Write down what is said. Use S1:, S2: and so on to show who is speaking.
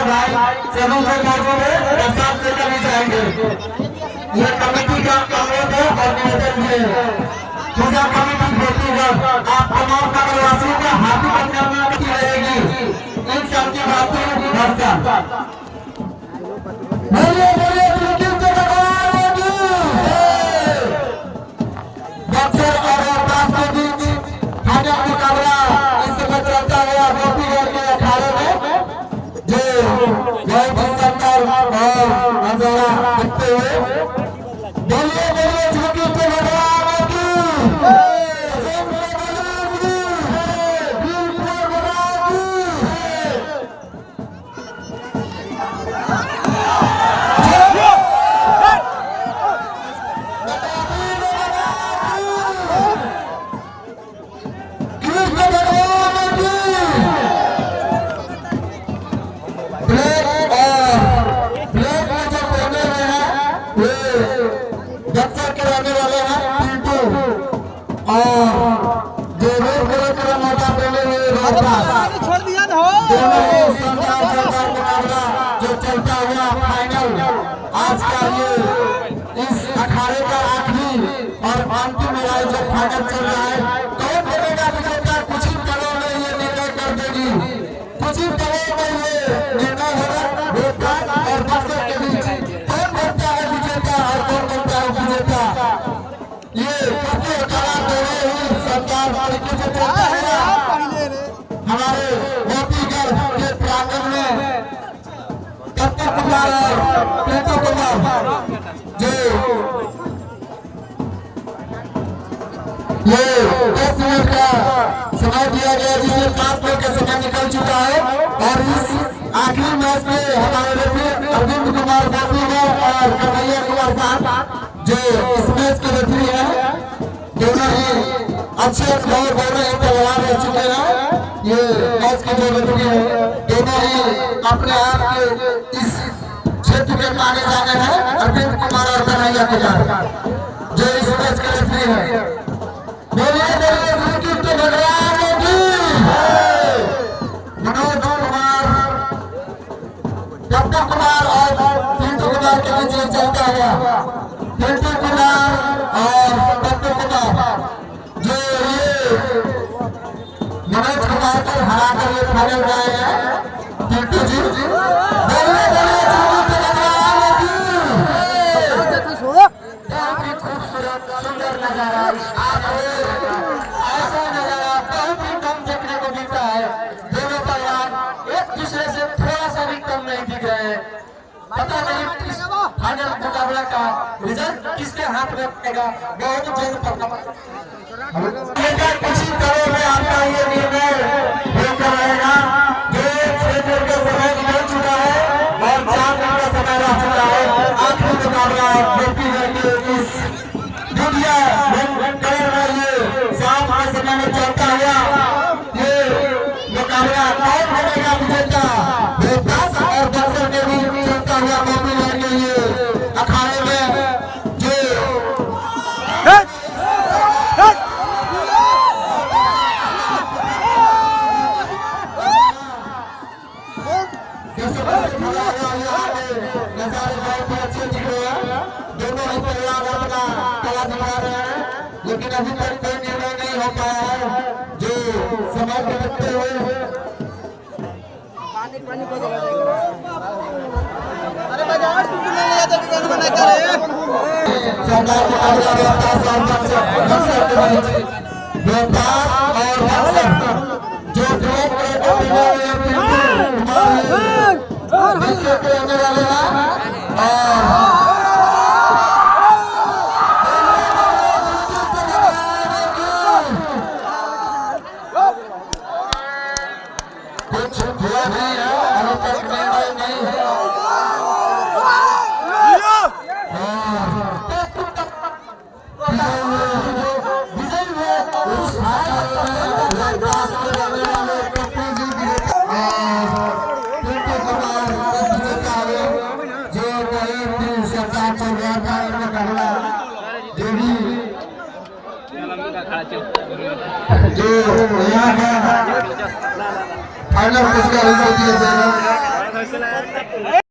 S1: हमारे भाई सभी से मौजूद है, प्रसाद लेकर भी जाएंगे। ये कमेटी का अनुरोध है और निवेदन है। पूजा कमेटी व्यक्तिगत आप तमाम नगरवासियों का हार्दिक अभिनंदन की रहेगी। इन सबकी बातें भरसा बोलिए बोलिए बक्सर और रोहतास के बीच फाइनल मुकाबला इस समय चलता हुआ गोपीगढ़ के अखाड़े में जो बहुत ही सुंदर और नजारा देखते हुए बोलिए बोलिए झुकी के भगवान की बक्सर के रहने वाले हैं पिंटू और जो रोड का मोटा पहले हुए
S2: छोड़ दिया ना
S1: मुकाबला जो चलता हुआ फाइनल आज का ये इस अखाड़े का आखिरी और अंतिम लड़ाई जो फाइनल चल रहा है कौन बनेगा विजेता कुछ ही पलों में ये निर्णय कर देगी। कुछ ही पलों में ये निर्णय होगा रोहतास और बक्सर के बीच कौन बनता है विजेता और कौन बनता है विजेता। ये सबसे कला दोनों ही सरकार तरीके से चलता है। हमारे गोपीगढ़ के प्रांगण में कत्ते कुमार और प्रीतो कुमार जो ये 10 मिनट का समय दिया गया जिसमें 5 मिनट का समय निकल चुका है और इस आखिरी मैच में हमारे रेफरी अरविंद कुमार गोपीगढ़ और कन्हैया कुमार साहब जो इस मैच के रेफरी हैं दोनों ही अच्छे और दोनों ही तैयार रह चुके हैं। ये मैच के जो रेफरी हैं दोनों ही अपने आप के इस क्षेत्र के माने जाने हैं अरविंद कुमार और कन्हैया कुमार जो इस मैच के रेफरी हैं। बोलिए बोलिए उनकी तो भगवान की मनोज कुमार डॉक्टर कुमार और पिंटू कुमार के बीच चलता हुआ पिंटू कुमार और डॉक्टर कुमार जो ये मनोज कुमार को हरा कर ये फाइनल गए हैं पिंटू जी। बोलिए बोलिए खूबसूरत सुंदर नजारा ऐसा नजारा बहुत ही कम देखने को मिलता है। दोनों परिवार एक दूसरे से थोड़ा सा भी कम नहीं दिख रहे हैं। पता नहीं इस फाइनल मुकाबला का रिजल्ट किसके हाथ में रहेगा बहुत जल्द पता कुछ ही करों में आपका ये निर्णय होकर रहेगा। जो 6 दिन का समय निकल चुका है और 4 दिन का समय रह चुका है। आखिरी मुकाबला इस दुनिया शाम के समय में चलता हुआ ये मुकाबला कौन बनेगा विजेता। रोहतास और बक्सर के बीच चलता हुआ गोपीगढ़ के लिए अखाड़े में जो नजारे बहुत अच्छे दिख रहे हैं। दोनों ही परिवार अपना कला दिखा रहे हैं लेकिन अभी तक कोई निर्णय नहीं हो पाया है। जो समय को देखते हुए जो यहाँ का फाइनल पुरस्कार दिए जाएगा
S3: फैसला